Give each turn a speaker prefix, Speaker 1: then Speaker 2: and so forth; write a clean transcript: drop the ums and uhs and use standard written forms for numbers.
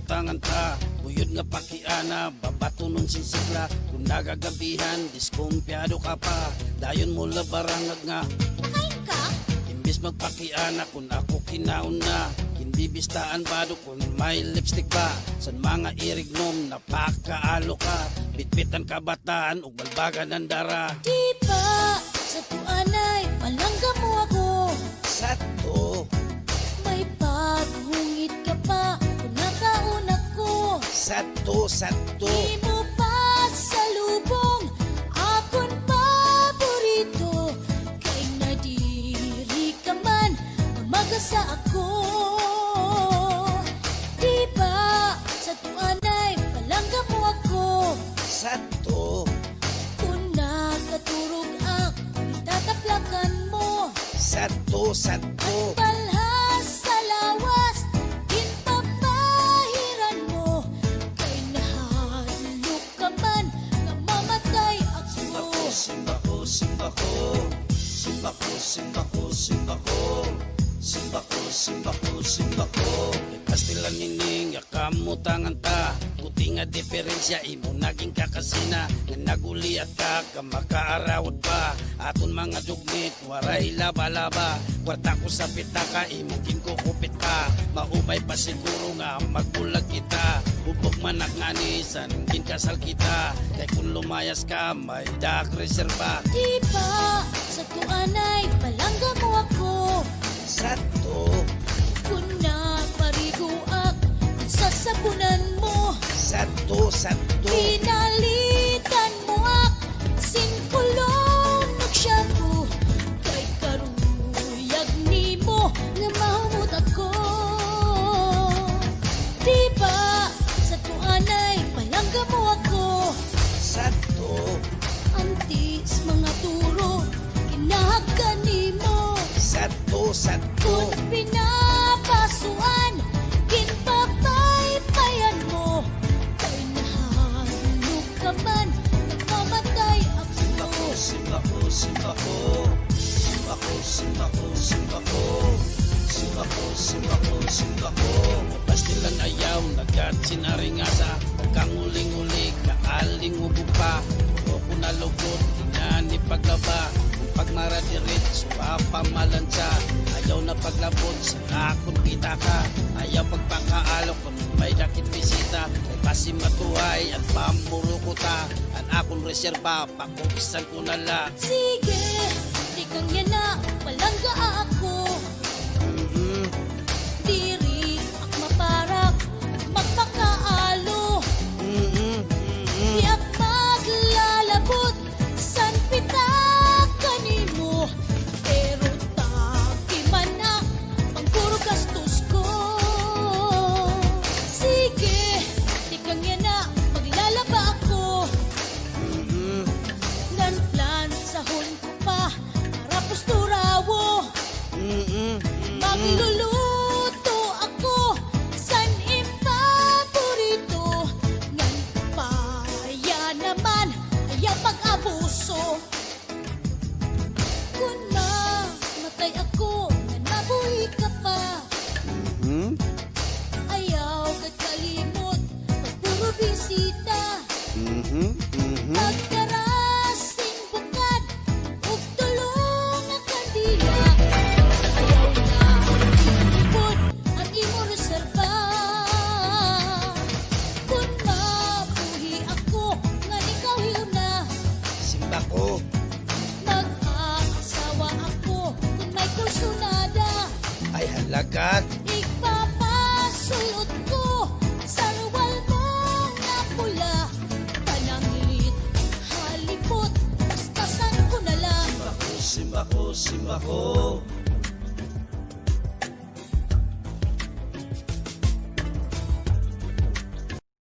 Speaker 1: kamutangan ta. Buyod nga pakiana, babato nun sinsigla. Kung nagagabihan, diskumpyado ka pa. Dayon mo labarangag nga
Speaker 2: Kain ka?
Speaker 1: imbis magpakiana kung ako kinaon na. Hindi bistaan bado kung may lipstick pa. San mga irignom, napakaalo ka. Bitbitan kabataan, ug balbagan ng dara.
Speaker 2: Di ba sa tuanay palangga mo ako?
Speaker 1: Sato,
Speaker 2: May paghungit ka pa kung nakaon ako.
Speaker 1: sato, sato.
Speaker 2: Di mo pa salubong akon paborito. Kay nadiri ka man magasa ako. Di ba sa tuanay palangga mo ako?
Speaker 1: Sato,
Speaker 2: Kung nakaturog ang itataplakan mo.
Speaker 1: sato, sato.
Speaker 2: Palhas sa lawas, ginpapahiran mo. Kay nahalok ka man, nga mamatay ako.
Speaker 1: Simbako, simbako. Simbako, simbako, simbako. Simbako, simbako, simbako. Pastilan nining, kamutangan ta. Kuti nga diferensya, imo naging kakasina. Nga naguliat ka, kamakaarawad pa. Aton mga dugmit, waray laba-laba. Kwarta ko sa pitaka, imo kinkukupit ka. Maumay pa siguro nga magbulag kita. Bubog manak nga ni, sanungin kasal kita. Kay kung lumayas ka, may dak reserva.
Speaker 2: Di ba sa tuanay palangga mo ako?
Speaker 1: Sato,
Speaker 2: Kung napariguak sa sabunan mo.
Speaker 1: sato, sato.
Speaker 2: Pinalitan mo ak singkulong nagshampoo. Kay karuyag nimo nga mahumot ako. Di ba sa tuanay palangga mo ako?
Speaker 1: Sato,
Speaker 2: Antis mga turo kinahagkan nimo.
Speaker 1: sato, sato.
Speaker 2: Kung pinapasuan ginpapaypayan mo. Kay nahalog ka man nagmamatay ako.
Speaker 1: Simbako, simbako. Simbako, simbako, simbako. Simbako, simbako, simbako. Pastilan ayaw, nagat sinaringasa. Pagkang uling-uling, kaaling ubo pa. Ako nalugod, inani paglaba. Pag maradirit, pamalansa. Ayaw na paglabot, sa akong kita ka. Ayaw pagpakaalok, kung may dakit bisita. Kung kasi matuhay, at pamuro ko ta. Ang akong reserba, pakukisan ko na la.
Speaker 2: Sige, di kang yan na palangga ako. Diri ak maparak magpakaalo. Di ak maglalabot san pitakan nimo. Pero taki man ak pangpuro gastos ko. Sige, di kang yan na maglalaba ako. Nan plan sa hulin ko pa para posturawo. Magluluto ako san impaborito. Ngan paya naman ayaw pag-abuso. Kung namatay ako ngan mabuhi ka pa. Ayaw kakalimot pag puro bisita. Pagkarasing bukad ug tulong ang kandila. Ayaw na ilipod ang imo reserba. Kung mabuhi ako nga ikaw hiuna.
Speaker 1: Simbako,
Speaker 2: Mag-aasawa ako kung may kursunada.
Speaker 1: ay halagat.
Speaker 2: Ipapasuot ko sa ruwal mo na pula. Pananglit, halipot, bastasan ko na lang.
Speaker 1: Simbako, simbako.